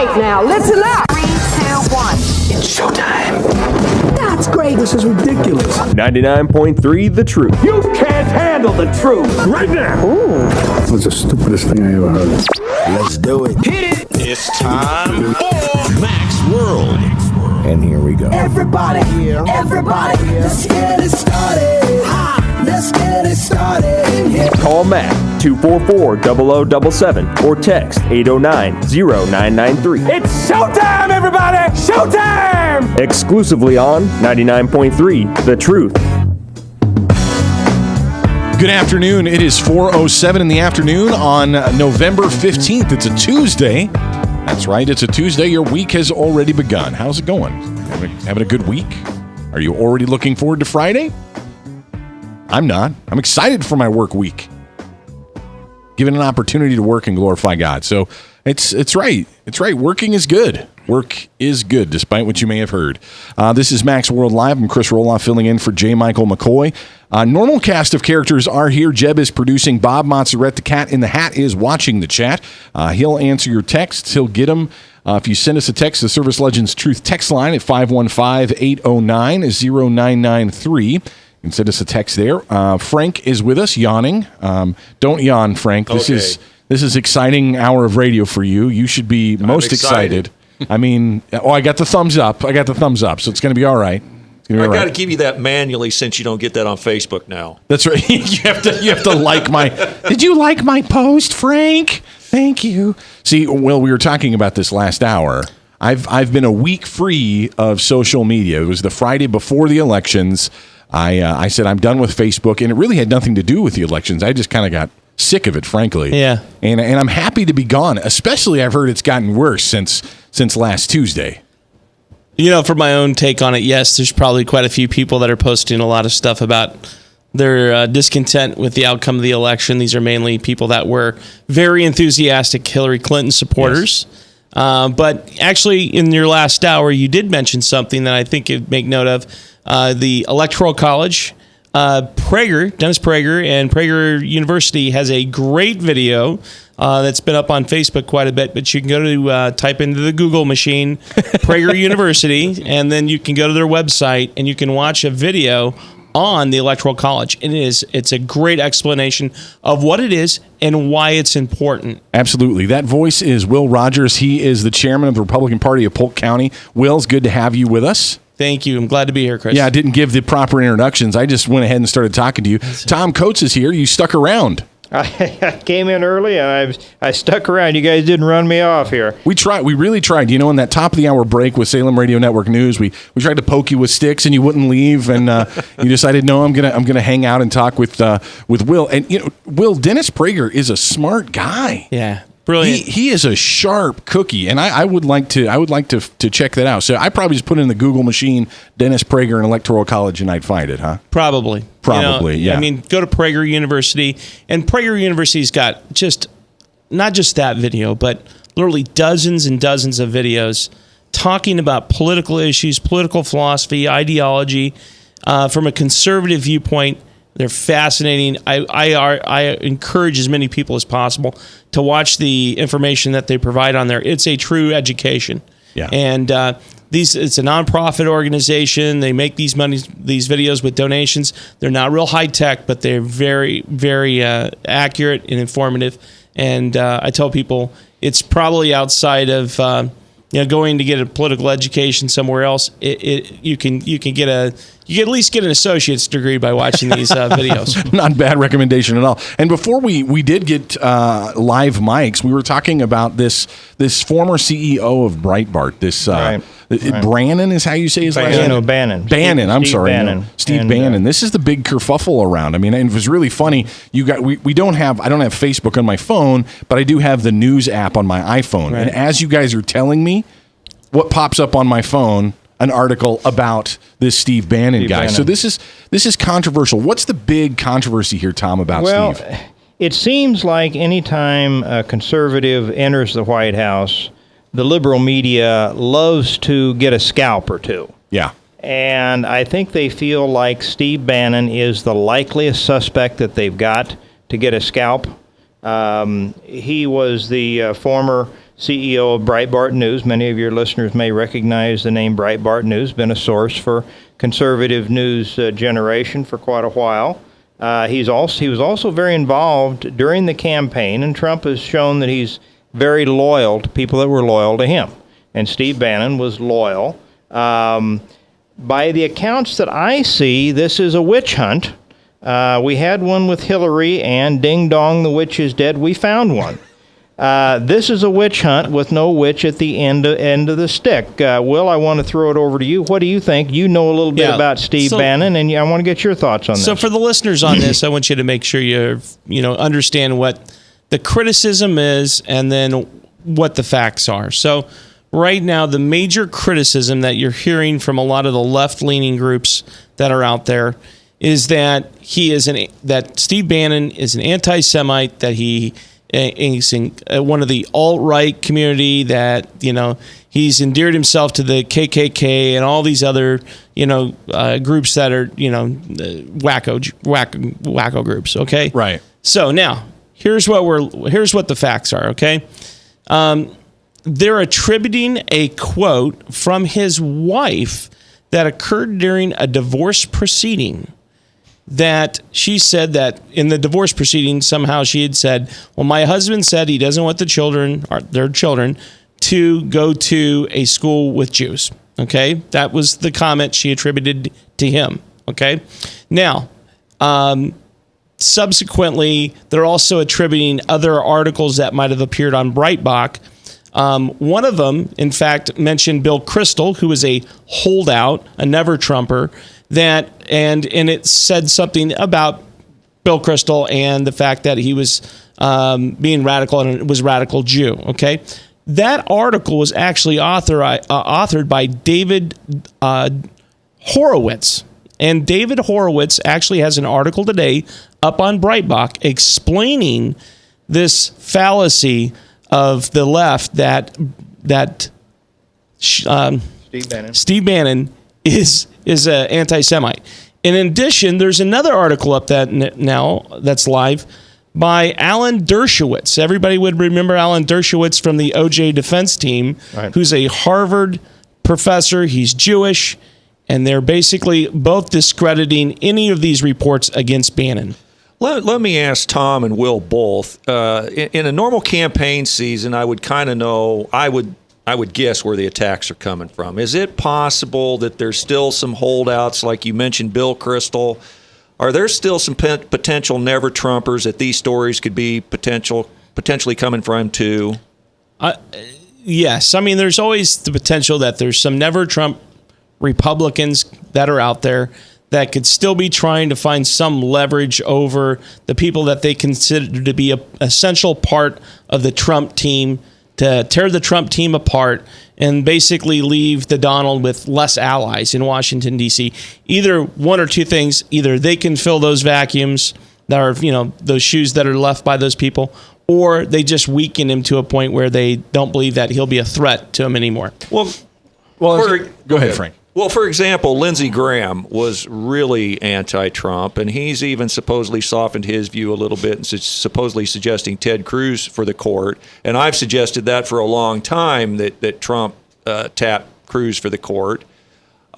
right now. Listen up. 3, 2, 1. It's showtime. That's great. This is ridiculous. 99.3 The Truth. You can't handle the truth right now. Ooh. That's the stupidest thing I ever heard. Let's do it. Hit it. It's time for Max World. And here we go. Everybody here, let's get it started. Let's get it started in here. Call Matt 244-0077 or text 809-0993. It's showtime, everybody. Showtime. Exclusively on 99.3 The Truth. Good afternoon. It is 4:07 in the afternoon on November 15th. It's a Tuesday. That's right. It's a Tuesday. Your week has already begun. How's it going? Having a good week? Are you already looking forward to Friday? I'm not. I'm excited for my work week. Given an opportunity to work and glorify God. So it's right. It's right. Working is good. Work is good, despite what you may have heard. This is Max World Live. I'm Chris Roloff filling in for J. Michael McCoy. Normal cast of characters are here. Jeb is producing. Bob Montserrat, the cat in the hat, is watching the chat. He'll answer your texts. He'll get them. If you send us a text, the Service Legends Truth text line at 515-809-0993. You can send us a text there. Frank is with us, yawning. Don't yawn, Frank. This is exciting hour of radio for you. You should be most excited. I mean, I got the thumbs up. So it's going to be all right. I got to give you that manually since you don't get that on Facebook now. That's right. you have to like my. Did you like my post, Frank? Thank you. See, well, we were talking about this last hour. I've been a week free of social media. It was the Friday before the elections. I said I'm done with Facebook, and it really had nothing to do with the elections. I just kind of got sick of it, frankly. Yeah. And I'm happy to be gone. Especially, I've heard it's gotten worse since last Tuesday. You know, for my own take on it, yes, there's probably quite a few people that are posting a lot of stuff about their discontent with the outcome of the election. These are mainly people that were very enthusiastic Hillary Clinton supporters. Yes. But actually, in your last hour, you did mention something that I think you'd make note of. The Electoral College, Dennis Prager, and Prager University has a great video that's been up on Facebook quite a bit, but you can go to type into the Google machine, Prager University, and then you can go to their website and you can watch a video on the Electoral College. It's a great explanation of what it is and why it's important. Absolutely. That voice is Will Rogers. He is the chairman of the Republican Party of Polk County. Will, it's good to have you with us. Thank you. I'm glad to be here, Chris. Yeah, I didn't give the proper introductions. I just went ahead and started talking to you. Tom Coates is here. You stuck around. I came in early and I stuck around. You guys didn't run me off here. We tried. We really tried. You know, in that top of the hour break with Salem Radio Network News, we tried to poke you with sticks and you wouldn't leave, and you decided, no, I'm gonna hang out and talk with Will. And you know, Will, Dennis Prager is a smart guy. Yeah. Brilliant. He is a sharp cookie, and I would like to check that out. So I probably just put in the Google machine Dennis Prager and Electoral College, and I'd find it, huh? Probably, yeah. I mean, go to Prager University, and Prager University's got not just that video, but literally dozens and dozens of videos talking about political issues, political philosophy, ideology, from a conservative viewpoint. They're fascinating. I encourage as many people as possible to watch the information that they provide on there. It's a true education. Yeah. And it's a nonprofit organization. They make these videos with donations. They're not real high tech, but they're very, very accurate and informative. And I tell people it's probably outside of going to get a political education somewhere else. You can at least get an associate's degree by watching these videos. Not bad recommendation at all. And before we did get live mics, we were talking about this former CEO of Breitbart. This right. Brannon is how you say his last name? No, Bannon. Bannon. I'm sorry. Bannon. Steve Bannon. This is the big kerfuffle around. I mean, and it was really funny. I don't have Facebook on my phone, but I do have the news app on my iPhone. Right. And as you guys are telling me, what pops up on my phone? An article about this Steve Bannon guy. So this is controversial. What's the big controversy here, Tom, about Steve? Well, it seems like anytime a conservative enters the White House, the liberal media loves to get a scalp or two. Yeah. And I think they feel like Steve Bannon is the likeliest suspect that they've got to get a scalp. He was the former CEO of Breitbart News. Many of your listeners may recognize the name Breitbart News, been a source for conservative news generation for quite a while. He was also very involved during the campaign, and Trump has shown that he's very loyal to people that were loyal to him. And Steve Bannon was loyal. By the accounts that I see, this is a witch hunt. We had one with Hillary, and ding dong, the witch is dead. We found one. This is a witch hunt with no witch at the end of the stick. Will, I want to throw it over to you. What do you think? You know a little bit about Steve Bannon, and I want to get your thoughts on this. So for the listeners on this, I want you to make sure you understand what the criticism is and then what the facts are. So right now, the major criticism that you're hearing from a lot of the left-leaning groups that are out there is that that Steve Bannon is an anti-Semite, that he's in one of the alt-right community, that he's endeared himself to the KKK and all these other groups that are wacko groups. Okay, right. So now here's what the facts are. Okay, they're attributing a quote from his wife that occurred during a divorce proceeding. That she said that in the divorce proceeding, somehow she had said, well, my husband said he doesn't want their children to go to a school with Jews. Okay. That was the comment she attributed to him. Okay. Now, subsequently, they're also attributing other articles that might have appeared on Breitbart. One of them, in fact, mentioned Bill Kristol, who was a holdout, a never-Trumper, and it said something about Bill Kristol and the fact that he was being radical and was radical Jew. Okay, that article was actually authored by David Horowitz, and David Horowitz actually has an article today up on Breitbart explaining this fallacy of the left that Steve Bannon is an anti-Semite. In addition, there's another article up now that's live by Alan Dershowitz. Everybody would remember Alan Dershowitz from the OJ defense team, right, who's a Harvard professor. He's Jewish, and they're basically both discrediting any of these reports against Bannon. Let me ask Tom and Will both. In a normal campaign season, I would kind of know, I would guess where the attacks are coming from. Is it possible that there's still some holdouts, like you mentioned Bill Kristol? Are there still some potential never-Trumpers that these stories could be potentially coming from too? Yes. I mean, there's always the potential that there's some never-Trump Republicans that are out there that could still be trying to find some leverage over the people that they consider to be an essential part of the Trump team, to tear the Trump team apart and basically leave the Donald with less allies in Washington, D.C. Either one or two things. Either they can fill those vacuums that are, those shoes that are left by those people, or they just weaken him to a point where they don't believe that he'll be a threat to them anymore. Well, go ahead, Frank. Well, for example, Lindsey Graham was really anti-Trump, and he's even supposedly softened his view a little bit and supposedly suggesting Ted Cruz for the court. And I've suggested that for a long time, that Trump tapped Cruz for the court.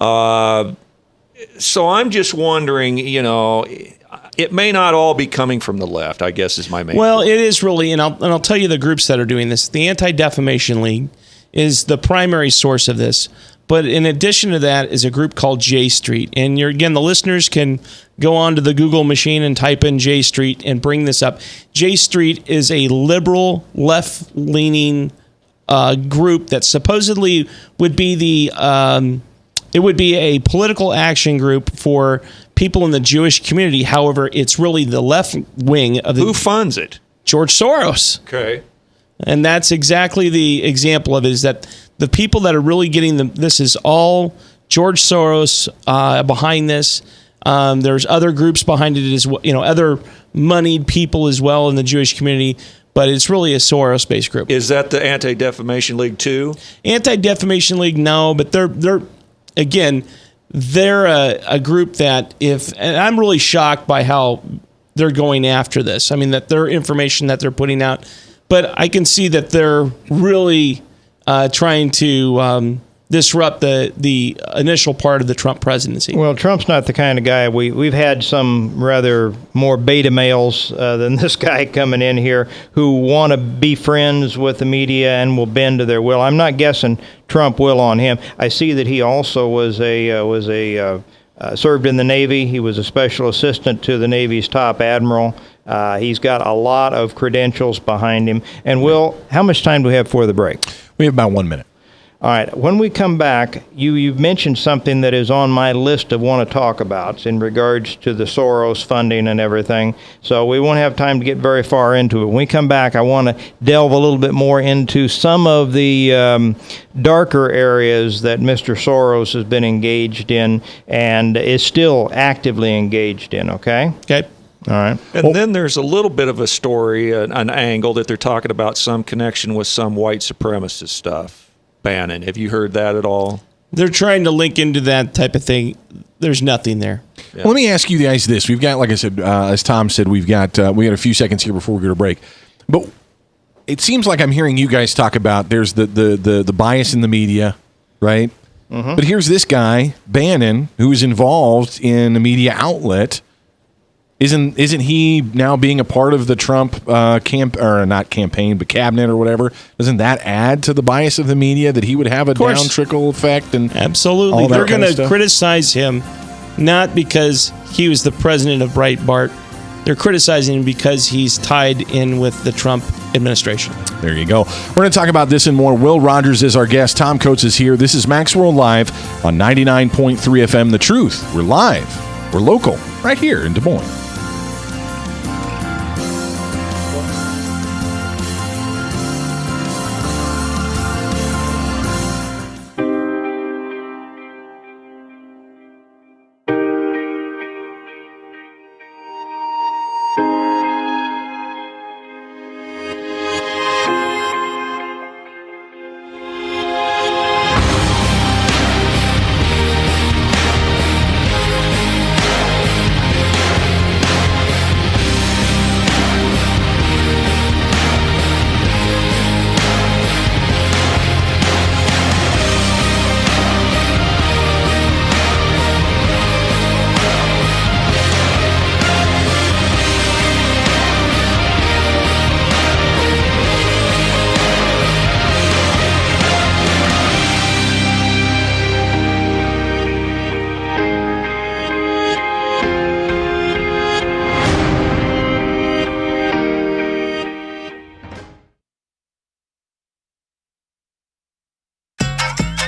So I'm just wondering, it may not all be coming from the left, I guess is my main point. It is really, and I'll tell you the groups that are doing this. The Anti-Defamation League is the primary source of this. But in addition to that is a group called J Street. And the listeners can go onto the Google machine and type in J Street and bring this up. J Street is a liberal, left-leaning group that supposedly would be it would be a political action group for people in the Jewish community. However, it's really the left wing of the... Who funds it? George Soros. Okay. And that's exactly the example of it, is that the people that are really getting this is all George Soros behind this. There's other groups behind it as well, other moneyed people as well in the Jewish community, but it's really a Soros-based group. Is that the Anti-Defamation League too? Anti-Defamation League, no, but they're a group that and I'm really shocked by how they're going after this. I mean, that their information that they're putting out. but I can see that they're really trying to disrupt the initial part of the Trump presidency. Well, Trump's not the kind of guy. We've had some rather more beta males than this guy coming in here who want to be friends with the media and will bend to their will. I'm not guessing Trump will on him. I see that he also served in the Navy. He was a special assistant to the Navy's top admiral. He's got a lot of credentials behind him. And Will, how much time do we have for the break? We have about 1 minute. All right. When we come back, you've mentioned something that is on my list of want to talk about in regards to the Soros funding and everything. So we won't have time to get very far into it. When we come back, I want to delve a little bit more into some of the darker areas that Mr. Soros has been engaged in and is still actively engaged in, okay? Okay. All right. And then there's a little bit of a story, an angle that they're talking about some connection with some white supremacist stuff. Bannon, have you heard that at all? They're trying to link into that type of thing. There's nothing there. Yeah. Well, let me ask you guys this. We've got, like I said, as Tom said, we got a few seconds here before we go to break. But it seems like I'm hearing you guys talk about there's the bias in the media, right? Mm-hmm. But here's this guy, Bannon, who is involved in a media outlet. Isn't he now being a part of the Trump not campaign, but cabinet or whatever? Doesn't that add to the bias of the media that he would have a down trickle effect? And absolutely, they're going to criticize him not because he was the president of Breitbart. They're criticizing him because he's tied in with the Trump administration. There you go. We're going to talk about this and more. Will Rogers is our guest. Tom Coates is here. This is Max World Live on 99.3 FM. The Truth. We're live. We're local. Right here in Des Moines.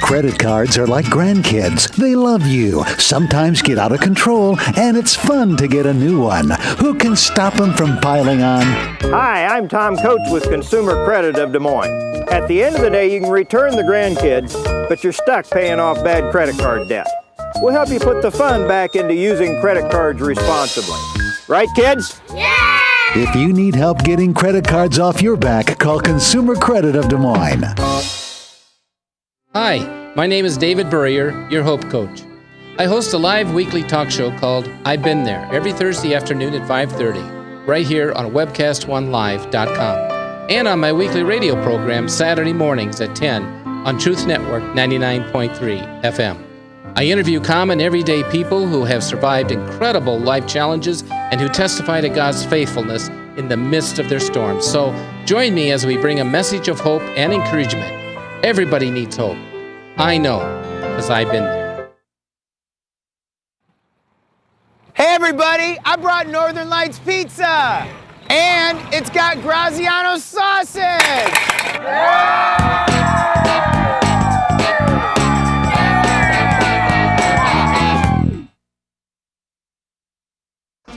Credit cards are like grandkids. They love you, sometimes get out of control, and it's fun to get a new one. Who can stop them from piling on? Hi, I'm Tom Coates with Consumer Credit of Des Moines. At the end of the day, you can return the grandkids, but you're stuck paying off bad credit card debt. We'll help you put the fun back into using credit cards responsibly. Right, kids? Yeah! If you need help getting credit cards off your back, call Consumer Credit of Des Moines. Hi, my name is David Burrier, your Hope Coach. I host a live weekly talk show called I've Been There every Thursday afternoon at 5:30, right here on webcast1live.com, and on my weekly radio program Saturday mornings at 10 on Truth Network 99.3 FM. I interview common everyday people who have survived incredible life challenges and who testify to God's faithfulness in the midst of their storms. So join me as we bring a message of hope and encouragement. Everybody needs hope. I know, because I've been there. Hey everybody, I brought Northern Lights Pizza! And it's got Graziano sausage!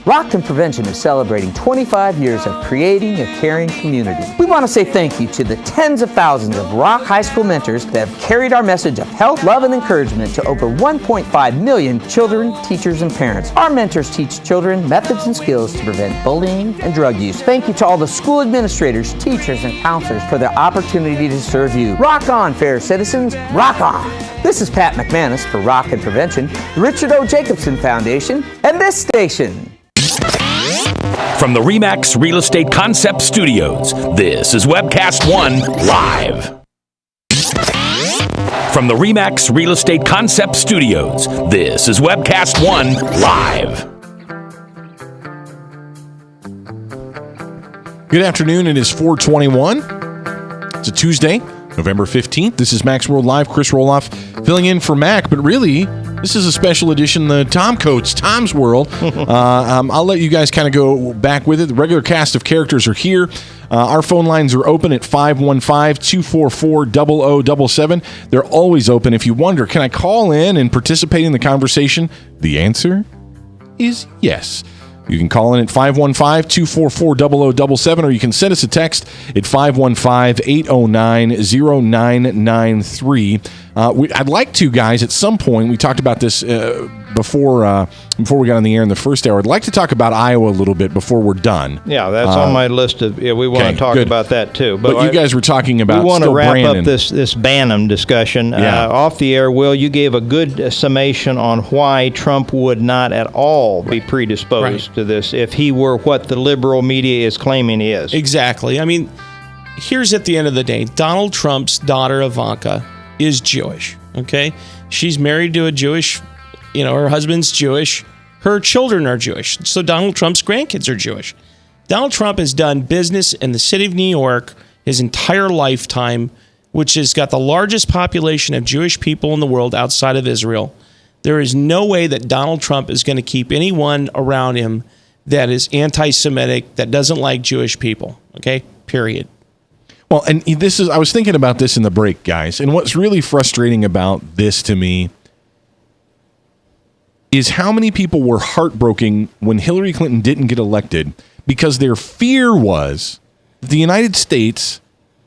Rock and Prevention is celebrating 25 years of creating a caring community. We want to say thank you to the tens of thousands of Rock High School mentors that have carried our message of health, love, and encouragement to over 1.5 million children, teachers, and parents. Our mentors teach children methods and skills to prevent bullying and drug use. Thank you to all the school administrators, teachers, and counselors for their opportunity to serve you. Rock on, fair citizens. Rock on. This is Pat McManus for Rock and Prevention, the Richard O. Jacobson Foundation, and this station. From the RE/MAX Real Estate Concept Studios, this is Webcast One Live. From the RE/MAX Real Estate Concept Studios, this is Webcast One Live. Good afternoon. It is 4:21. It's a Tuesday, November 15th. This is Max World Live. Chris Roloff filling in for Mac, but really, this is a special edition, the Tom Coates, Tom's World. I'll let you guys kind of go back with it. The regular cast of characters are here. Our phone lines are open at 515-244-0077. They're always open. If you wonder, can I call in and participate in the conversation? The answer is yes. You can call in at 515-244-0077, or you can send us a text at 515-809-0993. I'd like to, guys, at some point, we talked about this before we got on the air in the first hour. I'd like to talk about Iowa a little bit before we're done. Yeah, that's on my list of, we want to talk about that too. But you guys were talking about we want to wrap Brandon. up this Bannon discussion. Off the air, Will, you gave a good summation on why Trump would not at all be predisposed to this if he were what the liberal media is claiming he is. Exactly. I mean, here's at the end of the day, Donald Trump's daughter, Ivanka, is Jewish, okay? She's married to a Jewish, her husband's Jewish. Her children are Jewish. So Donald Trump's grandkids are Jewish. Donald Trump has done business in the city of New York his entire lifetime, which has got the largest population of Jewish people in the world outside of Israel. There is no way that Donald Trump is going to keep anyone around him that is anti-Semitic, that doesn't like Jewish people, okay? Period. Well, and I was thinking about this in the break, guys, and what's really frustrating about this to me is how many people were heartbroken when Hillary Clinton didn't get elected because their fear was the United States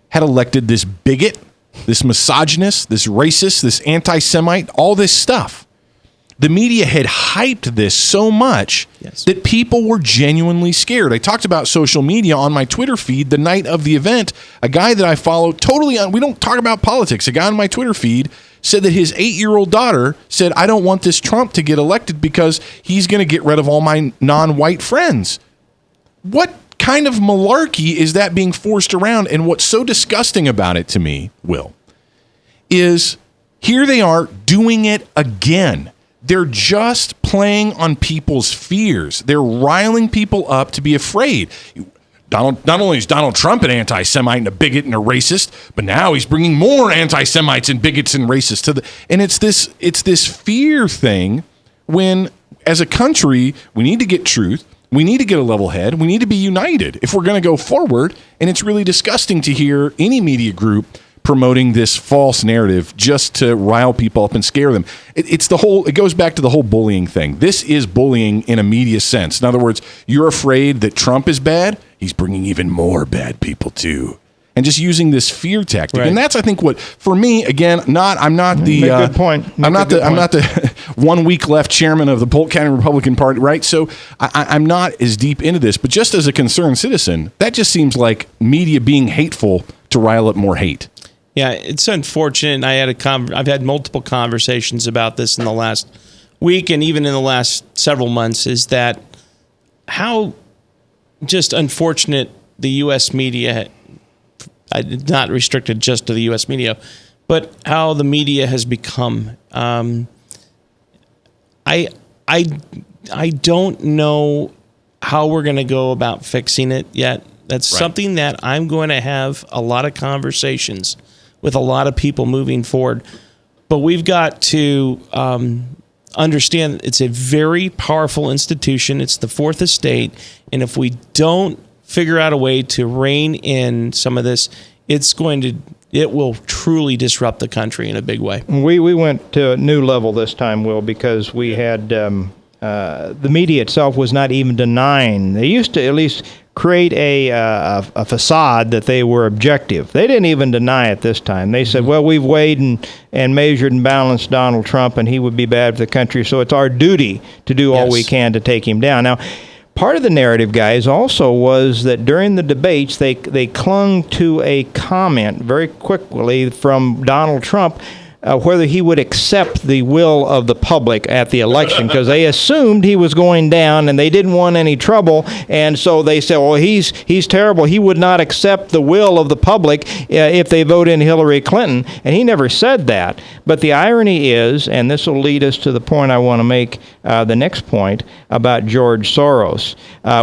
had elected this bigot, this misogynist, this racist, this anti-Semite, all this stuff. The media had hyped this so much that people were genuinely scared. I talked about social media on my Twitter feed the night of the event. A guy that I follow we don't talk about politics. A guy on my Twitter feed said that his 8-year-old daughter said, I don't want this Trump to get elected because he's going to get rid of all my non-white friends. What kind of malarkey is that being forced around? And what's so disgusting about it to me, Will, is here they are doing it again. They're just playing on people's fears. They're riling people up to be afraid. Not only is Donald Trump an anti-Semite and a bigot and a racist, but now he's bringing more anti-Semites and bigots and racists to and it's this fear thing when, as a country, we need to get truth. We need to get a level head. We need to be united if we're going to go forward. And it's really disgusting to hear any media group promoting this false narrative just to rile people up and scare them. It goes back to the whole bullying thing. This is bullying in a media sense. In other words, you're afraid that Trump is bad. He's bringing even more bad people too. And just using this fear tactic. Right. And that's, I think, what, for me, again, I'm not the good point. I'm not the 1 week left chairman of the Polk County Republican Party, right? So I'm not as deep into this, but just as a concerned citizen, that just seems like media being hateful to rile up more hate. Yeah, it's unfortunate. I've had multiple conversations about this in the last week and even in the last several months, is that how just unfortunate the U.S. media, not restricted just to the U.S. media, but how the media has become. I don't know how we're going to go about fixing it yet. That's something that I'm going to have a lot of conversations with a lot of people moving forward. But we've got to understand it's a very powerful institution. It's the fourth estate. And if we don't figure out a way to rein in some of this, it will truly disrupt the country in a big way. We went to a new level this time, Will, because we had the media itself was not even denying. They used to at least create a facade that they were objective. They didn't even deny it this time. They said, well, we've weighed and measured and balanced Donald Trump, and he would be bad for the country, so it's our duty to do all we can to take him down. Now, part of the narrative, guys, also was that during the debates, they clung to a comment very quickly from Donald Trump whether he would accept the will of the public at the election, because they assumed he was going down and they didn't want any trouble, and so they said, well, he's terrible. He would not accept the will of the public if they vote in Hillary Clinton, and he never said that. But the irony is, and this will lead us to the point I want to make, the next point about George Soros.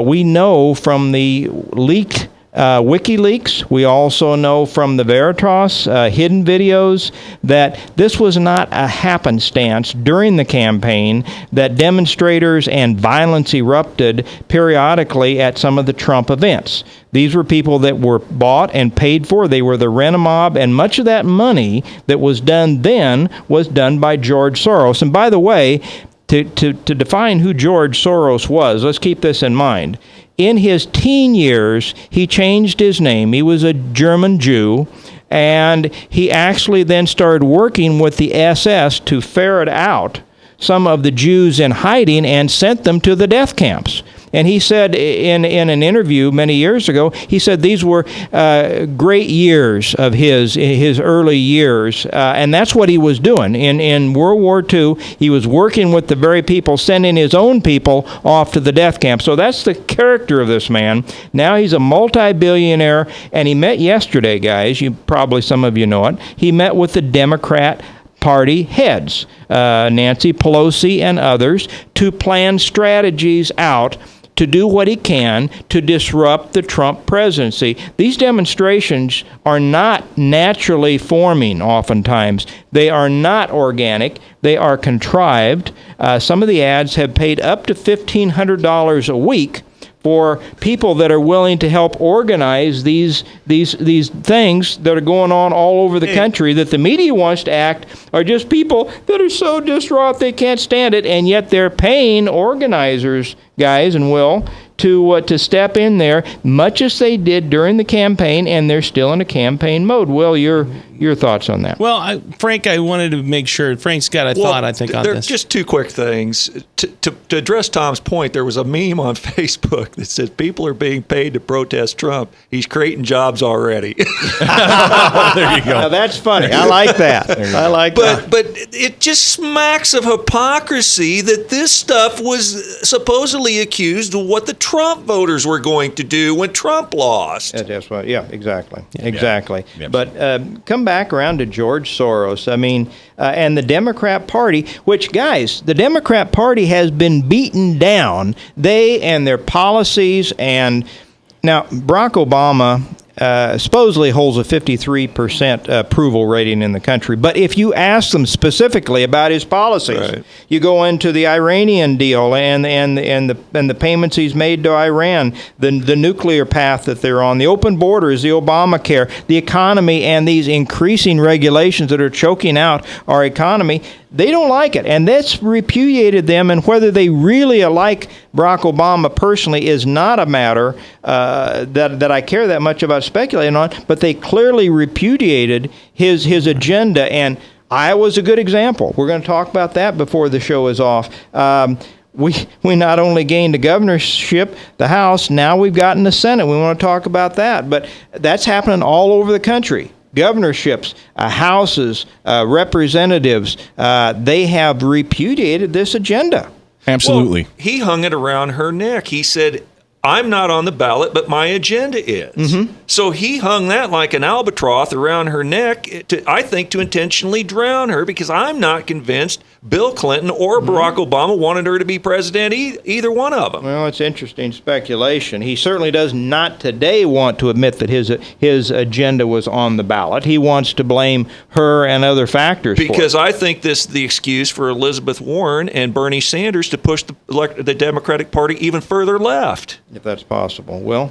We know from the leaked WikiLeaks, we also know from the Veritas hidden videos that this was not a happenstance during the campaign, that demonstrators and violence erupted periodically at some of the Trump events. These were people that were bought and paid for. They were the rent-a-mob, and much of that money that was done then was done by George Soros. And by the way, to define who George Soros was, let's keep this in mind. In his teen years, he changed his name. He was a German Jew, and he actually then started working with the SS to ferret out some of the Jews in hiding and sent them to the death camps. And he said in an interview many years ago, he said these were great years of his early years. And that's what he was doing. In World War II, he was working with the very people, sending his own people off to the death camp. So that's the character of this man. Now he's a multi-billionaire, and he met yesterday, guys. Probably some of you know it. He met with the Democrat Party heads, Nancy Pelosi and others, to plan strategies out to do what he can to disrupt the Trump presidency. These demonstrations are not naturally forming oftentimes. They are not organic. They are contrived. Some of the ads have paid up to $1,500 a week for people that are willing to help organize these things that are going on all over the country that the media wants to act are just people that are so distraught they can't stand it, and yet they're paying organizers, guys, and Will, to step in there, much as they did during the campaign, and they're still in a campaign mode. Will, your thoughts on that? Well, Frank, I wanted to make sure. Frank's got a thought, I think, on this. Just two quick things. To address Tom's point, there was a meme on Facebook that says people are being paid to protest Trump. He's creating jobs already. There you go. Now, that's funny. I like that. I like that. But it just smacks of hypocrisy that this stuff was supposedly accused of what the Trump voters were going to do when Trump lost. That's what. Yeah, exactly. Exactly. Yeah. But come back around to George Soros. I mean, and the Democrat Party, which, guys, the Democrat Party has been beaten down. They and their policies, and now Barack Obama supposedly holds a 53% approval rating in the country. But if you ask them specifically about his policies, right, you go into the Iranian deal and the payments he's made to Iran, the nuclear path that they're on, the open borders, the Obamacare, the economy, and these increasing regulations that are choking out our economy. They don't like it, and that's repudiated them, and whether they really like Barack Obama personally is not a matter that I care that much about speculating on, but they clearly repudiated his agenda, and Iowa's a good example. We're going to talk about that before the show is off. We not only gained the governorship, the House, now we've gotten the Senate. We want to talk about that, but that's happening all over the country. Governorships, houses, representatives, they have repudiated this agenda. Absolutely. Well, he hung it around her neck. He said, I'm not on the ballot, but my agenda is. Mm-hmm. So he hung that like an albatross around her neck, I think, to intentionally drown her, because I'm not convinced Bill Clinton or Barack Obama wanted her to be president, either one of them. Well, it's interesting speculation. He certainly does not today want to admit that his agenda was on the ballot. He wants to blame her and other factors because for it. I think this is the excuse for Elizabeth Warren and Bernie Sanders to push the Democratic Party even further left. If that's possible. Will?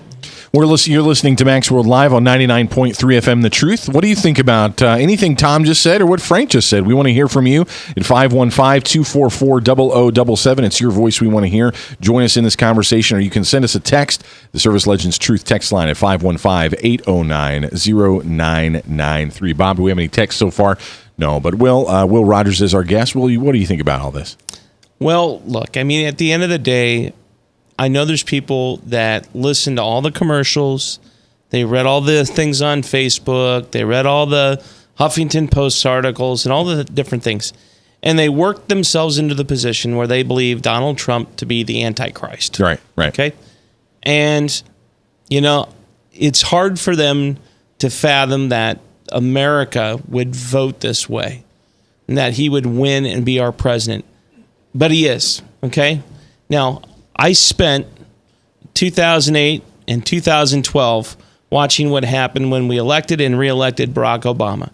You're listening to Max World Live on 99.3 FM The Truth. What do you think about anything Tom just said or what Frank just said? We want to hear from you at 515-244-0077. It's your voice we want to hear. Join us in this conversation, or you can send us a text, the Service Legends Truth text line at 515-809-0993. Bob, do we have any texts so far? No, but Will Rogers is our guest. Will, what do you think about all this? Well, look, I mean, at the end of the day, I know there's people that listen to all the commercials. They read all the things on Facebook. They read all the Huffington Post articles and all the different things. And they worked themselves into the position where they believe Donald Trump to be the Antichrist. Right. Okay. And, it's hard for them to fathom that America would vote this way and that he would win and be our president. But he is. Okay. Now, I spent 2008 and 2012 watching what happened when we elected and reelected Barack Obama.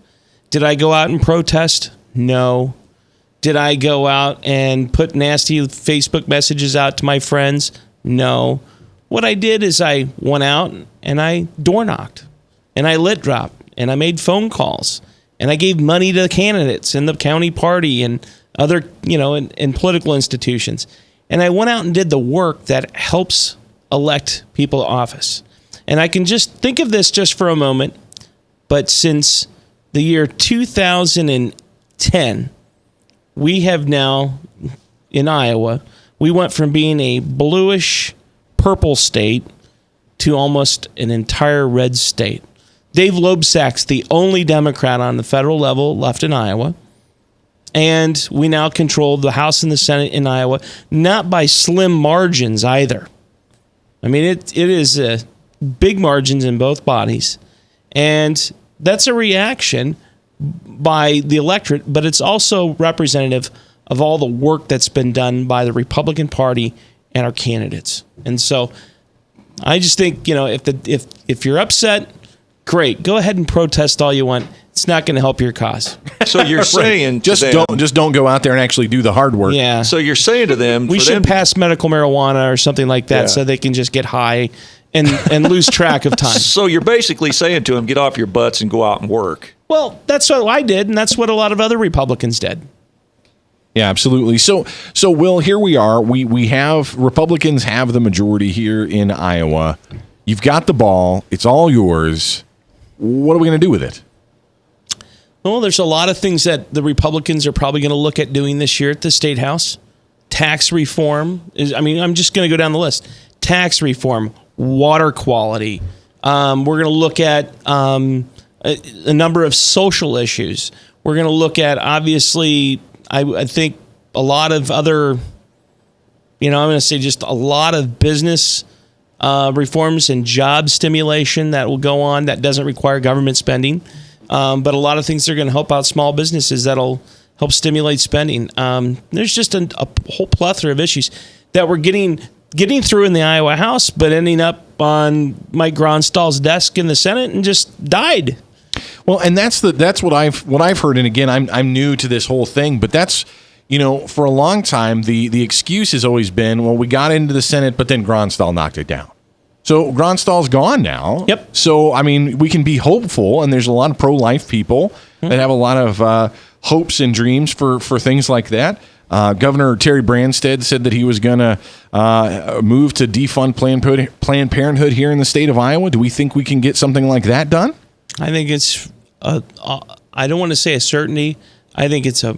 Did I go out and protest? No. Did I go out and put nasty Facebook messages out to my friends? No. What I did is I went out and I door knocked and I lit dropped and I made phone calls and I gave money to the candidates in the county party and other, in political institutions. And I went out and did the work that helps elect people to office. And I can just think of this just for a moment, but since the year 2010, we have now, in Iowa, we went from being a bluish purple state to almost an entire red state. Dave Loebsack's the only Democrat on the federal level left in Iowa. And we now control the House and the Senate in Iowa, not by slim margins either. I mean, it is big margins in both bodies. And that's a reaction by the electorate, but it's also representative of all the work that's been done by the Republican Party and our candidates. And so I just think, if you're upset, great, go ahead and protest all you want. It's not going to help your cause. So you're saying don't go out there and actually do the hard work. Yeah. So you're saying to them, we should pass medical marijuana or something like that, so they can just get high and lose track of time. So you're basically saying to them, get off your butts and go out and work. Well, that's what I did, and that's what a lot of other Republicans did. Yeah, absolutely. So Will, here we are. We have Republicans have the majority here in Iowa. You've got the ball. It's all yours. What are we going to do with it? Well, there's a lot of things that the Republicans are probably going to look at doing this year at the State House. Tax reform I'm just going to go down the list. Tax reform, water quality. We're going to look at a number of social issues. We're going to look at, obviously, I think a lot of other, I'm going to say just a lot of business reforms and job stimulation that will go on that doesn't require government spending. But a lot of things that are going to help out small businesses that'll help stimulate spending. There's just a whole plethora of issues that we're getting through in the Iowa House, but ending up on Mike Gronstall's desk in the Senate and just died. Well, and that's what I've heard. And again, I'm new to this whole thing, but that's, for a long time, the excuse has always been, well, we got into the Senate, but then Gronstall knocked it down. So Gronstall's gone now. Yep. So, we can be hopeful, and there's a lot of pro-life people that have a lot of hopes and dreams for things like that. Governor Terry Branstad said that he was going to move to defund Planned Parenthood here in the state of Iowa. Do we think we can get something like that done? I think it's, I don't want to say a certainty. I think it's a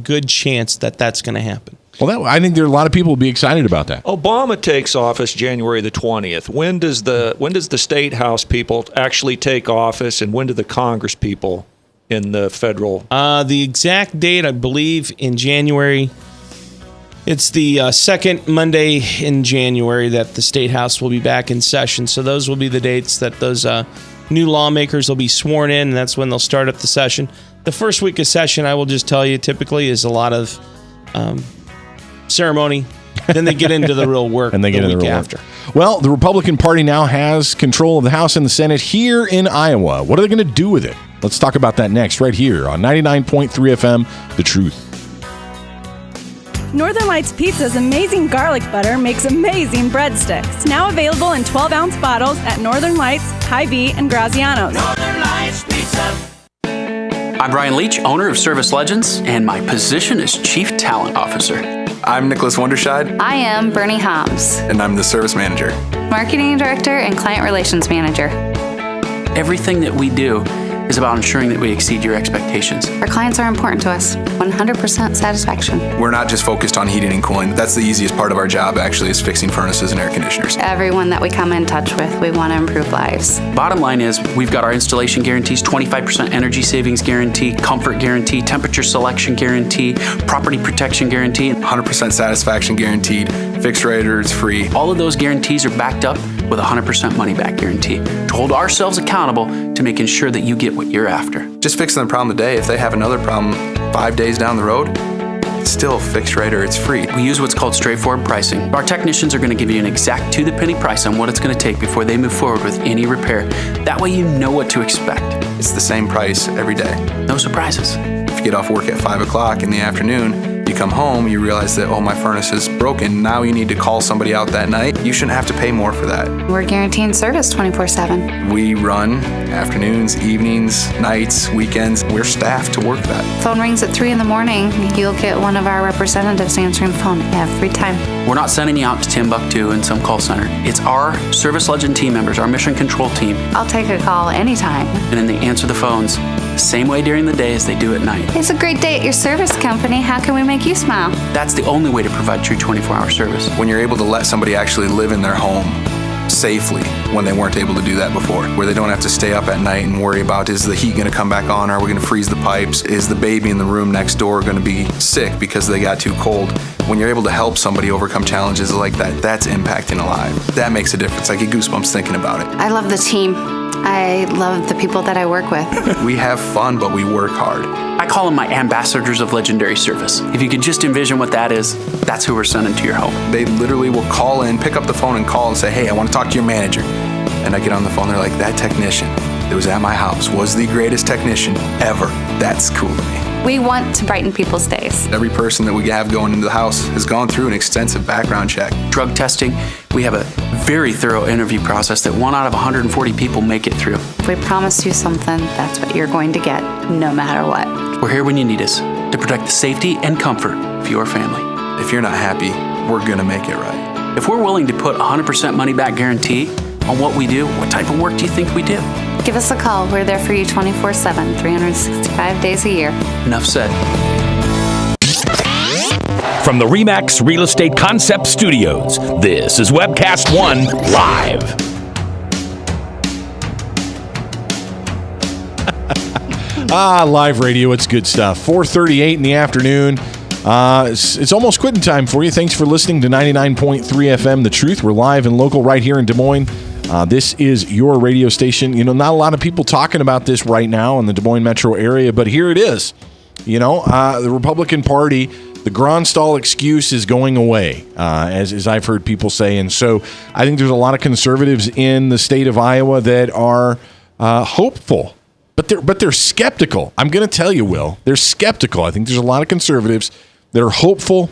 good chance that that's going to happen. Well, I think there are a lot of people who will be excited about that. Obama takes office January the 20th. When does the State House people actually take office, and when do the Congress people in the federal? The exact date, I believe, in January. It's the second Monday in January that the State House will be back in session. So those will be the dates that those new lawmakers will be sworn in, and that's when they'll start up the session. The first week of session, I will just tell you, typically is a lot of ceremony. Then they get into the real work and they get into the week real after. Work. Well, the Republican Party now has control of the House and the Senate here in Iowa. What are they going to do with it? Let's talk about that next, right here on 99.3 FM, The Truth. Northern Lights Pizza's amazing garlic butter makes amazing breadsticks. Now available in 12-ounce bottles at Northern Lights, Hy-Vee, and Graziano's. Northern Lights Pizza. I'm Brian Leach, owner of Service Legends, and my position is Chief Talent Officer. I'm Nicholas Wonderscheid. I am Bernie Homs. And I'm the Service Manager. Marketing Director and Client Relations Manager. Everything that we do is about ensuring that we exceed your expectations. Our clients are important to us. 100% satisfaction. We're not just focused on heating and cooling. That's the easiest part of our job, actually, is fixing furnaces and air conditioners. Everyone that we come in touch with, we want to improve lives. Bottom line is, we've got our installation guarantees, 25% energy savings guarantee, comfort guarantee, temperature selection guarantee, property protection guarantee. 100% satisfaction guaranteed. Fixed rate or it's free. All of those guarantees are backed up with a 100% money back guarantee to hold ourselves accountable to making sure that you get what you're after. Just fixing the problem today. If they have another problem 5 days down the road, it's still fixed rate or it's free. We use what's called straightforward pricing. Our technicians are going to give you an exact to-the-penny price on what it's going to take before they move forward with any repair. That way you know what to expect. It's the same price every day. No surprises. If you get off work at 5 o'clock in the afternoon, you come home, you realize that, oh, my furnace is broken. Now you need to call somebody out that night. You shouldn't have to pay more for that. We're guaranteeing service 24/7. We run afternoons, evenings, nights, weekends. We're staffed to work that. Phone rings at 3 in the morning. You'll get one of our representatives answering the phone every time. We're not sending you out to Timbuktu in some call center. It's our Service Legend team members, our mission control team. I'll take a call anytime. And then they answer the phones the same way during the day as they do at night. It's a great day at your service company. How can we make you smile? That's the only way to provide true 24-hour service. When you're able to let somebody actually live in their home safely when they weren't able to do that before, where they don't have to stay up at night and worry about, is the heat going to come back on? Are we going to freeze the pipes? Is the baby in the room next door going to be sick because they got too cold? When you're able to help somebody overcome challenges like that, that's impacting a life. That makes a difference. I get goosebumps thinking about it. I love the team. I love the people that I work with. We have fun, but we work hard. I call them my ambassadors of legendary service. If you could just envision what that is, that's who we're sending to your home. They literally will call in, pick up the phone and call and say, hey, I want to talk to your manager. And I get on the phone, they're like, that technician that was at my house was the greatest technician ever. That's cool to me. We want to brighten people's days. Every person that we have going into the house has gone through an extensive background check. Drug testing, we have a very thorough interview process that 1 out of 140 people make it through. If we promise you something, that's what you're going to get, no matter what. We're here when you need us to protect the safety and comfort of your family. If you're not happy, we're going to make it right. If we're willing to put 100% money back guarantee on what we do, what type of work do you think we do? Give us a call. We're there for you 24/7, 365 days a year. Enough said. From the RE/MAX Real Estate Concept Studios, this is Webcast One Live. Live radio, it's good stuff. 4:38 in the afternoon. It's almost quitting time for you. Thanks for listening to 99.3 FM The Truth. We're live and local right here in Des Moines. This is your radio station. You know, not a lot of people talking about this right now in the Des Moines metro area, but here it is. You know, the Republican Party, the Grandstall excuse is going away, as I've heard people say. And so I think there's a lot of conservatives in the state of Iowa that are hopeful, but they're skeptical. I'm going to tell you, Will, they're skeptical. I think there's a lot of conservatives that are hopeful,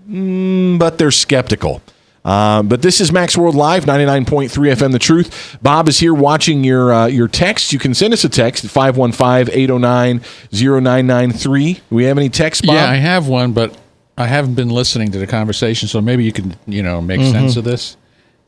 but they're skeptical. But this is Max World Live, 99.3 FM The Truth. Bob is here watching your text. You can send us a text at 515-809-0993. Do we have any texts, Bob? Yeah, I have one, but I haven't been listening to the conversation, so maybe you can, make sense of this.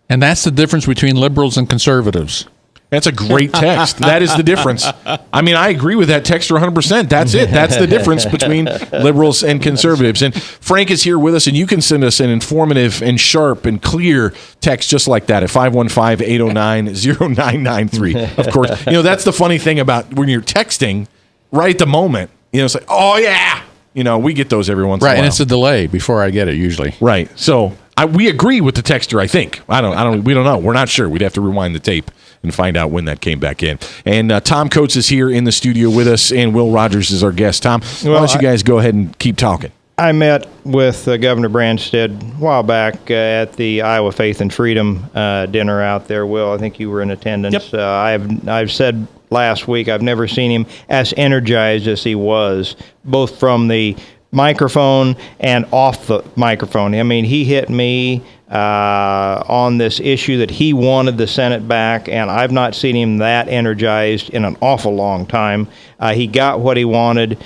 And that's the difference between liberals and conservatives. That's a great text. That is the difference. I mean, I agree with that texter 100%. That's it. That's the difference between liberals and conservatives. And Frank is here with us, and you can send us an informative and sharp and clear text just like that at 515-809-0993. Of course, that's the funny thing about when you're texting right at the moment. It's like, oh, yeah. We get those every once in a while. Right, and it's a delay before I get it usually. Right. So we agree with the texter, I think. We don't know. We're not sure. We'd have to rewind the tape and find out when that came back in. And Tom Coates is here in the studio with us, and Will Rogers is our guest. Tom, why don't you guys go ahead and keep talking? I met with Governor Branstad a while back at the Iowa Faith and Freedom dinner out there. Will, I think you were in attendance. Yep. I've said last week I've never seen him as energized as he was, both from the microphone and off the microphone. I mean, he hit me on this issue that he wanted the Senate back, and I've not seen him that energized in an awful long time. He got what he wanted.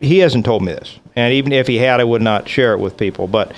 He hasn't told me this, and even if he had, I would not share it with people, but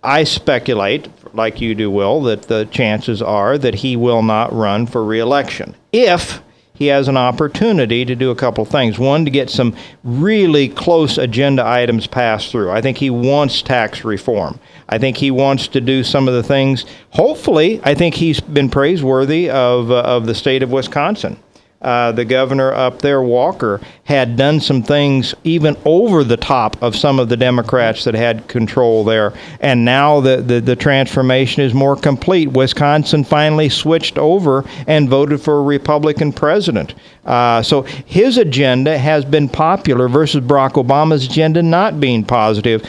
I speculate like you do, Will, that the chances are that he will not run for re-election if he has an opportunity to do a couple things. One, to get some really close agenda items passed through. I think he wants tax reform. I think he wants to do some of the things. Hopefully, I think he's been praiseworthy of the state of Wisconsin. The governor up there, Walker, had done some things even over the top of some of the Democrats that had control there. And now the transformation is more complete. Wisconsin finally switched over and voted for a Republican president. So his agenda has been popular versus Barack Obama's agenda not being positive.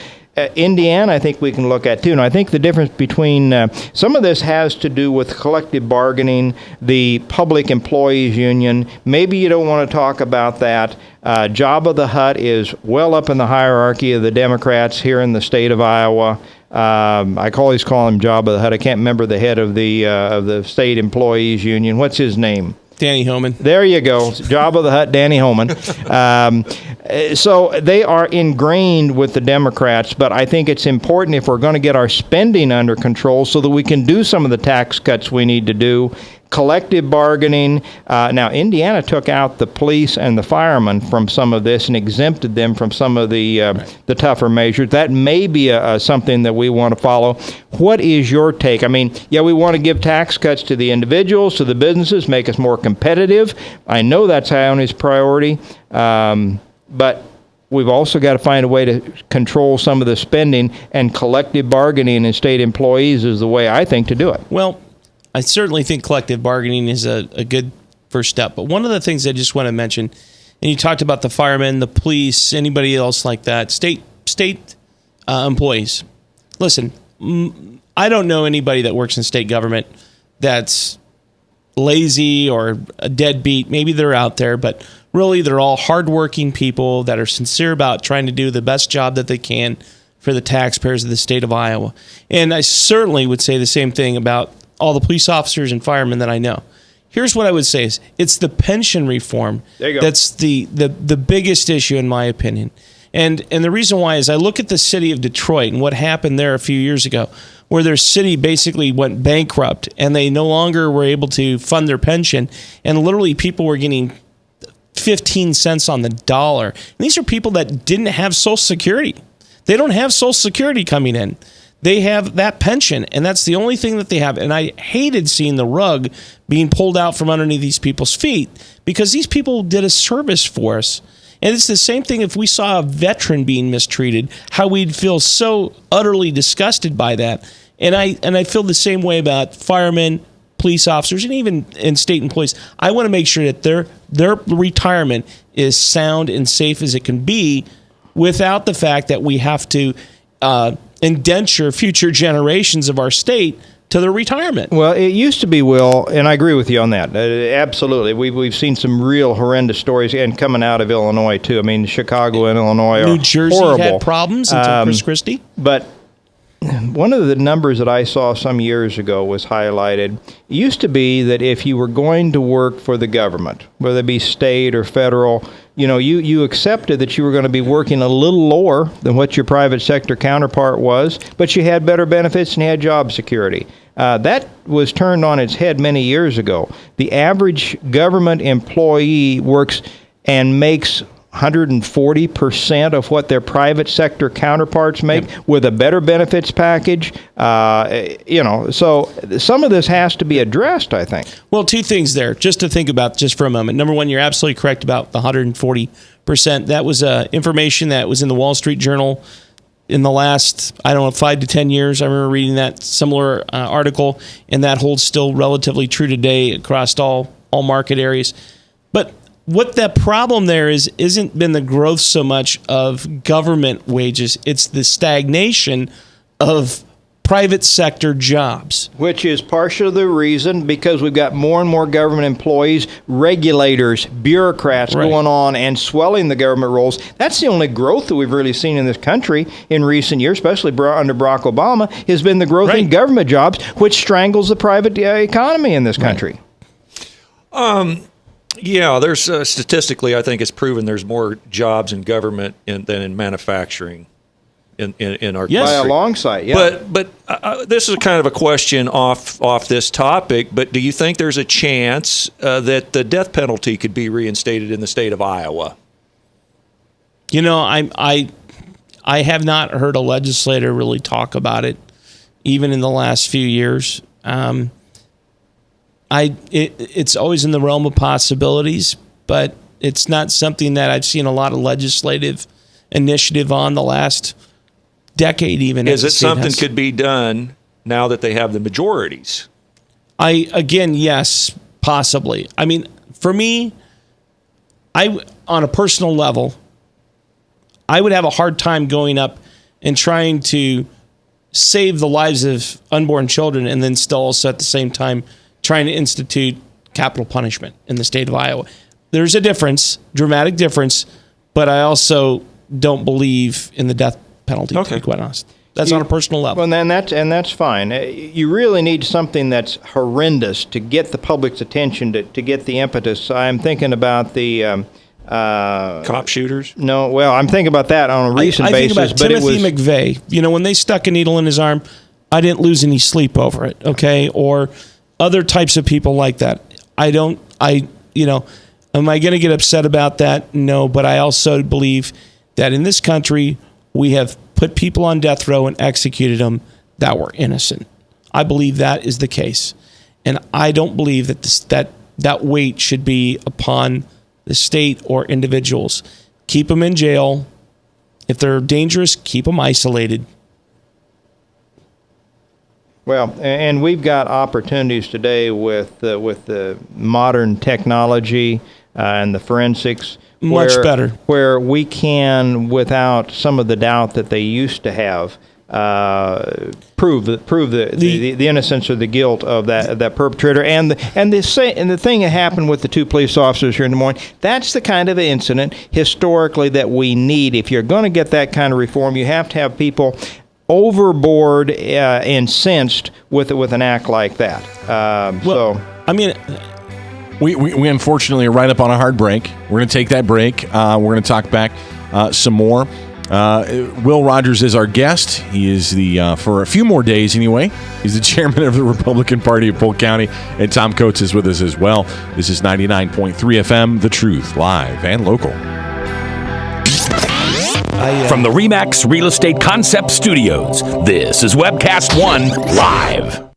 Indiana, I think we can look at too. And I think the difference between some of this has to do with collective bargaining, the Public Employees Union. Maybe you don't want to talk about that. Jabba the Hutt is well up in the hierarchy of the Democrats here in the state of Iowa. I always call him Jabba the Hutt. I can't remember the head of the State Employees Union. What's his name? Danny Homan. There you go. Jabba the Hutt, Danny Homan. So they are ingrained with the Democrats, but I think it's important if we're going to get our spending under control so that we can do some of the tax cuts we need to do. Collective bargaining. Now, Indiana took out the police and the firemen from some of this and exempted them from some of the tougher measures. That may be something that we want to follow. What is your take? I mean, yeah, we want to give tax cuts to the individuals, to the businesses, make us more competitive. I know that's high on his priority, but we've also got to find a way to control some of the spending, and collective bargaining in state employees is the way, I think, to do it. Well, I certainly think collective bargaining is a good first step. But one of the things I just want to mention, and you talked about the firemen, the police, anybody else like that, state employees. Listen, I don't know anybody that works in state government that's lazy or a deadbeat. Maybe they're out there, but really they're all hardworking people that are sincere about trying to do the best job that they can for the taxpayers of the state of Iowa. And I certainly would say the same thing about all the police officers and firemen that I know. Here's what I would say is it's the pension reform that's the biggest issue in my opinion. And the reason why is I look at the city of Detroit and what happened there a few years ago, where their city basically went bankrupt and they no longer were able to fund their pension, and literally people were getting 15 cents on the dollar. And these are people that didn't have Social Security. They don't have Social Security coming in. They have that pension, and that's the only thing that they have. And I hated seeing the rug being pulled out from underneath these people's feet, because these people did a service for us. And it's the same thing if we saw a veteran being mistreated, how we'd feel so utterly disgusted by that. And I feel the same way about firemen, police officers, and even in state employees. I want to make sure that their retirement is sound and safe as it can be, without the fact that we have to indenture future generations of our state to their retirement. Well, it used to be, Will, and I agree with you on that. Absolutely. We've seen some real horrendous stories, and coming out of Illinois, too. I mean, Chicago and Illinois are New Jersey horrible. had problems until Chris Christie. But one of the numbers that I saw some years ago was highlighted. It used to be that if you were going to work for the government, whether it be state or federal, you accepted that you were going to be working a little lower than what your private sector counterpart was, but you had better benefits and you had job security. That was turned on its head many years ago. The average government employee works and makes 140% of what their private sector counterparts make, with a better benefits package. So some of this has to be addressed, I think. Well, two things there, just to think about just for a moment. Number one, you're absolutely correct about the 140%. That was information that was in the Wall Street Journal in the last, 5 to 10 years. I remember reading that similar article, and that holds still relatively true today across all market areas. But what that problem there isn't been the growth so much of government wages. It's the stagnation of private sector jobs. Which is partially the reason, because we've got more and more government employees, regulators, bureaucrats going on and swelling the government roles. That's the only growth that we've really seen in this country in recent years, especially under Barack Obama, has been the growth in government jobs, which strangles the private economy in this country. Yeah, there's statistically, I think it's proven there's more jobs in government than in manufacturing. in our Yes. By a country. long sight, yeah. But this is kind of a question off this topic. But do you think there's a chance that the death penalty could be reinstated in the state of Iowa? You know, I have not heard a legislator really talk about it, even in the last few years. It's always in the realm of possibilities, but it's not something that I've seen a lot of legislative initiative on the last decade even. Is it something could be done now that they have the majorities? Yes, possibly. I mean, for me, on a personal level, I would have a hard time going up and trying to save the lives of unborn children and then still also at the same time trying to institute capital punishment in the state of Iowa. There's a difference, dramatic difference, but I also don't believe in the death penalty, to be quite honest. That's on a personal level. Well, and that's fine. You really need something that's horrendous to get the public's attention, to get the impetus. I'm thinking about the cop shooters. No, well, I'm thinking about that on a recent basis. I think about Timothy McVeigh. You know, when they stuck a needle in his arm, I didn't lose any sleep over it. Okay, or other types of people like that. Am I going to get upset about that? No, but I also believe that in this country, we have put people on death row and executed them that were innocent. I believe that is the case. And I don't believe that that weight should be upon the state or individuals. Keep them in jail. If they're dangerous, keep them isolated. Well, and we've got opportunities today with the modern technology and the forensics. Much better. Where we can, without some of the doubt that they used to have, prove the innocence or the guilt of that perpetrator. And the thing that happened with the two police officers here in Des Moines, that's the kind of incident historically that we need. If you're going to get that kind of reform, you have to have people overboard, incensed with an act like that. We unfortunately are right up on a hard break. We're going to take that break. We're going to talk back some more. Will Rogers is our guest. He is for a few more days anyway, he's the chairman of the Republican Party of Polk County, and Tom Coates is with us as well. This is 99.3 FM, The Truth, live and local. From the RE/MAX Real Estate Concept Studios, this is Webcast One Live.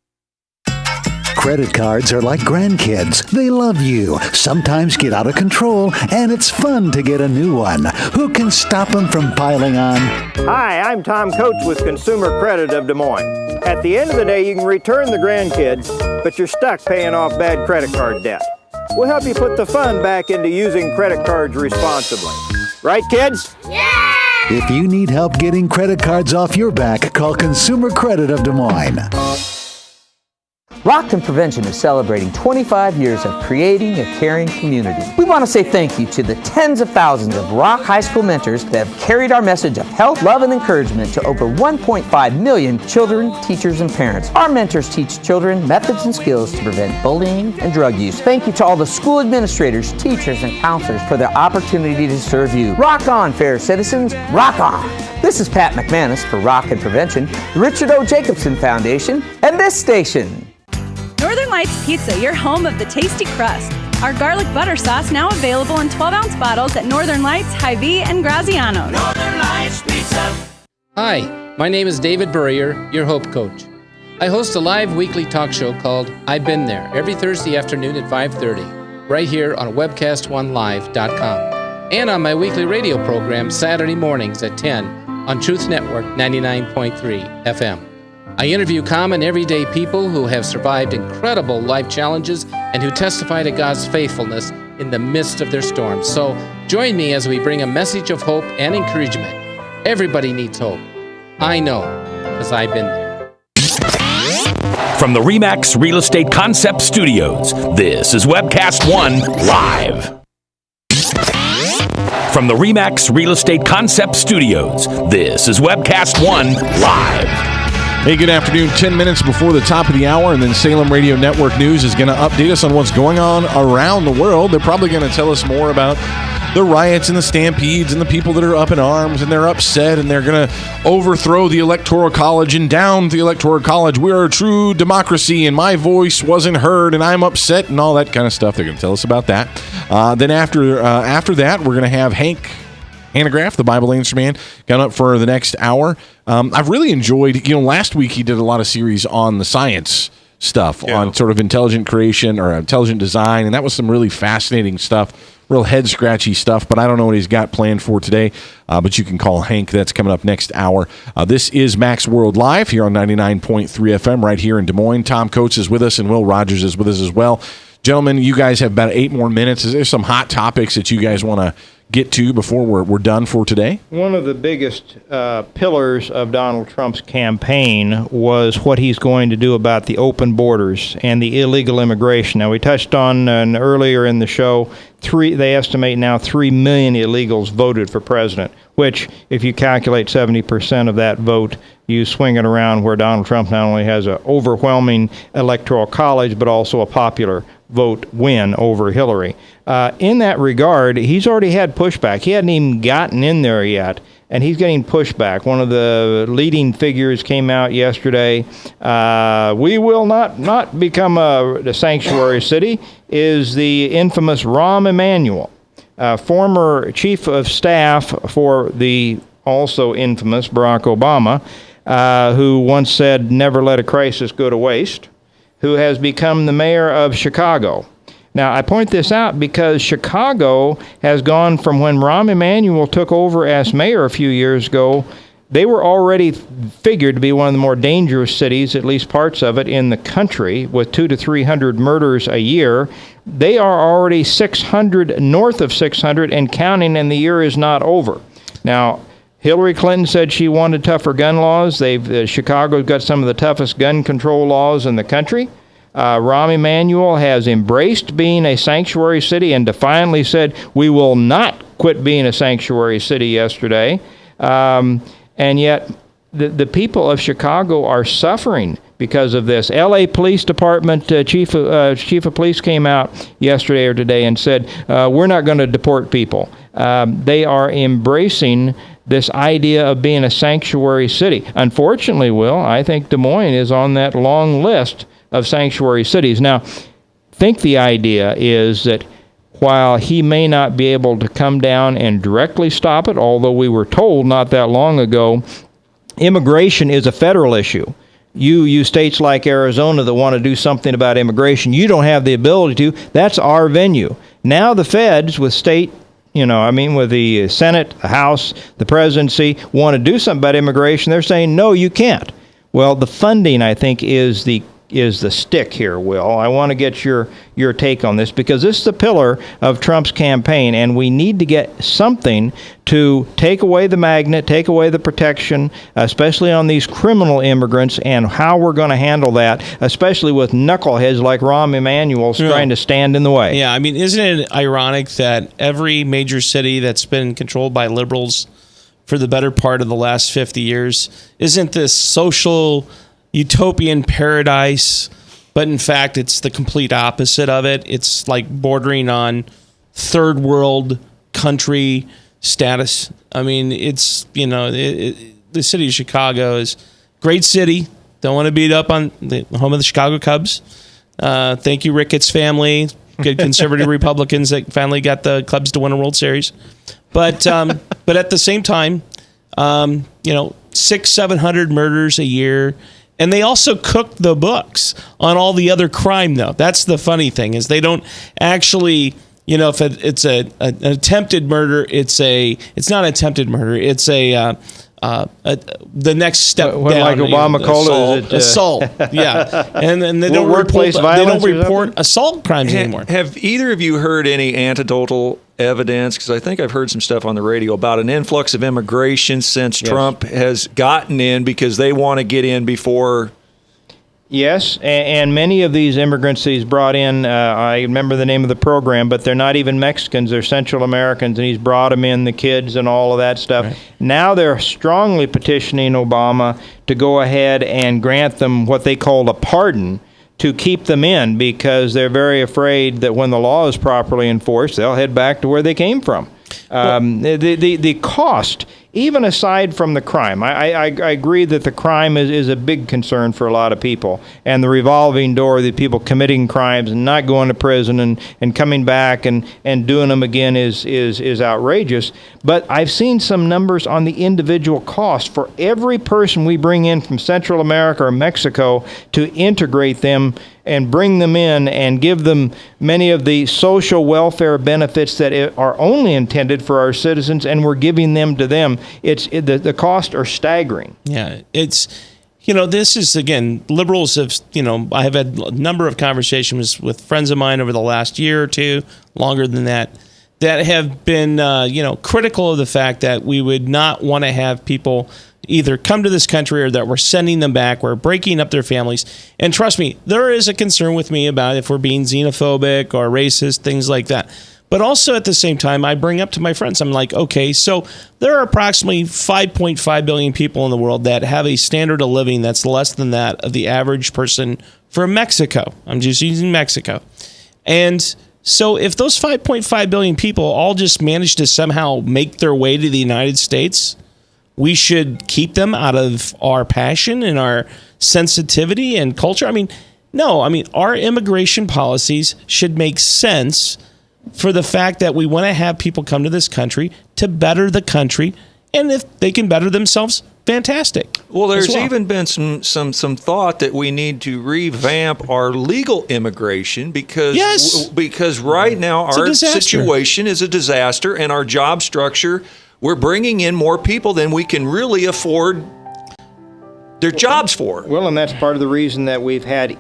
Credit cards are like grandkids. They love you, sometimes get out of control, and it's fun to get a new one. Who can stop them from piling on? Hi, I'm Tom Coates with Consumer Credit of Des Moines. At the end of the day, you can return the grandkids, but you're stuck paying off bad credit card debt. We'll help you put the fun back into using credit cards responsibly. Right, kids? Yeah! If you need help getting credit cards off your back, call Consumer Credit of Des Moines. Rockton Prevention is celebrating 25 years of creating a caring community. We want to say thank you to the tens of thousands of Rock High School mentors that have carried our message of health, love, and encouragement to over 1.5 million children, teachers, and parents. Our mentors teach children methods and skills to prevent bullying and drug use. Thank you to all the school administrators, teachers, and counselors for their opportunity to serve you. Rock on, fair citizens, rock on! This is Pat McManus for Rockton Prevention, the Richard O. Jacobson Foundation, and this station. Northern Lights Pizza, your home of the tasty crust. Our garlic butter sauce now available in 12-ounce bottles at Northern Lights, Hy-Vee, and Graziano's. Northern Lights Pizza. Hi, my name is David Burrier, your Hope Coach. I host a live weekly talk show called I've Been There every Thursday afternoon at 5:30, right here on webcastonelive.com, and on my weekly radio program Saturday mornings at 10 on Truth Network 99.3 FM. I interview common, everyday people who have survived incredible life challenges and who testify to God's faithfulness in the midst of their storms. So join me as we bring a message of hope and encouragement. Everybody needs hope. I know, because I've been there. From the RE/MAX Real Estate Concept Studios, this is Webcast One Live. From the RE/MAX Real Estate Concept Studios, this is Webcast One Live. Hey, good afternoon. 10 minutes before the top of the hour, and then Salem Radio Network News is going to update us on what's going on around the world. They're probably going to tell us more about the riots and the stampedes and the people that are up in arms and they're upset and they're going to overthrow the Electoral College and down the Electoral College. We are a true democracy and my voice wasn't heard and I'm upset and all that kind of stuff. They're going to tell us about that. Then after that, we're going to have Hank Hanegraaff, the Bible Answer Man, coming up for the next hour. I've really enjoyed, last week he did a lot of series on the science stuff, on sort of intelligent creation or intelligent design, and that was some really fascinating stuff, real head-scratchy stuff, but I don't know what he's got planned for today, but you can call Hank. That's coming up next hour. This is Mac's World Live here on 99.3 FM right here in Des Moines. Tom Coates is with us, and Will Rogers is with us as well. Gentlemen, you guys have about 8 more minutes. Is there some hot topics that you guys want to get to before we're done for today? One of the biggest pillars of Donald Trump's campaign was what he's going to do about the open borders and the illegal immigration. Now, we touched on earlier in the show, they estimate now 3 million illegals voted for president, which, if you calculate 70% of that vote, you swing it around where Donald Trump not only has an overwhelming electoral college, but also a popular vote win over Hillary. In that regard, he's already had pushback. He hadn't even gotten in there yet, and he's getting pushback. One of the leading figures came out yesterday. We will not become a sanctuary city, is the infamous Rahm Emanuel, former chief of staff for the also infamous Barack Obama, who once said, never let a crisis go to waste, who has become the mayor of Chicago. Now, I point this out because Chicago has gone from when Rahm Emanuel took over as mayor a few years ago, they were already figured to be one of the more dangerous cities, at least parts of it, in the country, with 200 to 300 murders a year. They are already 600, north of 600, and counting, and the year is not over. Now, Hillary Clinton said she wanted tougher gun laws. Chicago's got some of the toughest gun control laws in the country. Rahm Emanuel has embraced being a sanctuary city and defiantly said, we will not quit being a sanctuary city yesterday. And yet the people of Chicago are suffering because of this. L.A. Police Department chief of police came out yesterday or today and said, we're not going to deport people. They are embracing this idea of being a sanctuary city. Unfortunately, Will, I think Des Moines is on that long list of sanctuary cities. Now, think the idea is that while he may not be able to come down and directly stop it, although we were told not that long ago, immigration is a federal issue. You states like Arizona that want to do something about immigration, you don't have the ability to. That's our venue. Now the feds with state, with the Senate, the House, the presidency, want to do something about immigration. They're saying, no, you can't. Well, the funding, I think, is the stick here, Will. I want to get your take on this because this is the pillar of Trump's campaign, and we need to get something to take away the magnet, take away the protection, especially on these criminal immigrants, and how we're going to handle that, especially with knuckleheads like Rahm Emanuel trying to stand in the way. Yeah, I mean, isn't it ironic that every major city that's been controlled by liberals for the better part of the last 50 years isn't this social utopian paradise, but in fact it's the complete opposite of it. It's like bordering on third world country status. I mean, it's, the city of Chicago is a great city. Don't want to beat up on the home of the Chicago Cubs. Thank you, Ricketts family. Good conservative Republicans that finally got the Cubs to win a World Series. But at the same time, 600-700 murders a year. And they also cook the books on all the other crime, though. That's the funny thing, is they don't actually, if it's an attempted murder, it's not attempted murder. It's the next step down. Like Obama called it, assault. Yeah, and they don't report assault crimes anymore. Have either of you heard any anecdotal evidence? Because I think I've heard some stuff on the radio about an influx of immigration since Trump has gotten in because they want to get in before. Yes, and many of these immigrants he's brought in, I remember the name of the program, but they're not even Mexicans, they're Central Americans, and he's brought them in, the kids and all of that stuff. Right. Now they're strongly petitioning Obama to go ahead and grant them what they call a pardon to keep them in, because they're very afraid that when the law is properly enforced, they'll head back to where they came from. The cost, even aside from the crime, I agree that the crime is a big concern for a lot of people, and the revolving door, the people committing crimes and not going to prison and coming back and doing them again is outrageous. But I've seen some numbers on the individual cost for every person we bring in from Central America or Mexico to integrate them and bring them in and give them many of the social welfare benefits that are only intended for our citizens, and we're giving them to them. The costs are staggering. Yeah, it's, this is, again, liberals have, I have had a number of conversations with friends of mine over the last year or two, longer than that have been, critical of the fact that we would not want to have people either come to this country or that we're sending them back, we're breaking up their families. And trust me, there is a concern with me about if we're being xenophobic or racist, things like that. But also at the same time, I bring up to my friends, I'm like, okay, so there are approximately 5.5 billion people in the world that have a standard of living that's less than that of the average person from Mexico. I'm just using Mexico. And so if those 5.5 billion people all just manage to somehow make their way to the United States, we should keep them out of our passion and our sensitivity and culture. No, our immigration policies should make sense for the fact that we want to have people come to this country to better the country. And if they can better themselves, fantastic. Well, there's even been some thought that we need to revamp our legal immigration because right now our situation is a disaster, and our job structure, we're bringing in more people than we can really afford their jobs for. Well, and that's part of the reason that we've had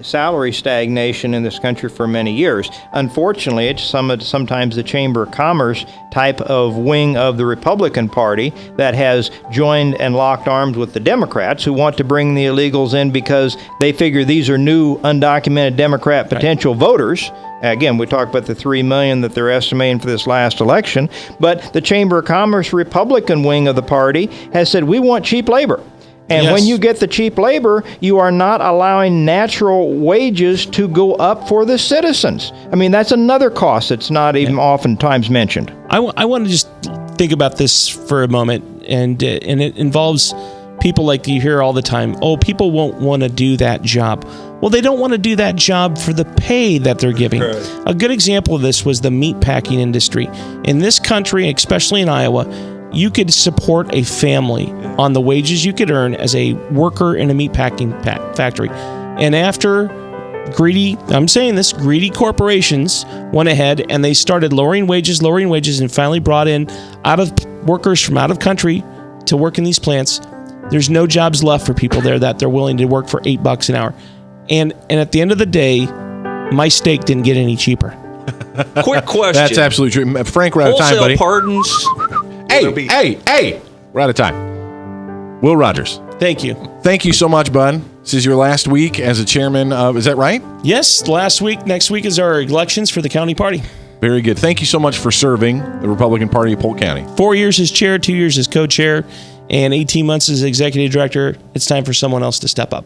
salary stagnation in this country for many years. Unfortunately, it's sometimes the Chamber of Commerce type of wing of the Republican Party that has joined and locked arms with the Democrats who want to bring the illegals in because they figure these are new undocumented Democrat potential voters. Again, we talked about the 3 million that they're estimating for this last election, but the Chamber of Commerce Republican wing of the party has said, we want cheap labor. And when you get the cheap labor, you are not allowing natural wages to go up for the citizens. That's another cost that's not even oftentimes mentioned. I want to just think about this for a moment, and it involves people like you hear all the time, people won't want to do that job. Well, they don't want to do that job for the pay that they're giving. A good example of this was the meatpacking industry. In this country, especially in Iowa, you could support a family on the wages you could earn as a worker in a meatpacking factory. And after greedy corporations went ahead and they started lowering wages, and finally brought in workers from out of country to work in these plants, there's no jobs left for people there that they're willing to work for $8 an hour. And at the end of the day, my steak didn't get any cheaper. Quick question. That's absolutely true. Frank, we're out of time, buddy. Pardons. Hey, we're out of time. Will Rogers. Thank you. Thank you so much, bud. This is your last week as a chairman of, is that right? Yes, last week. Next week is our elections for the county party. Very good. Thank you so much for serving the Republican Party of Polk County. 4 years as chair, 2 years as co-chair, and 18 months as executive director. It's time for someone else to step up.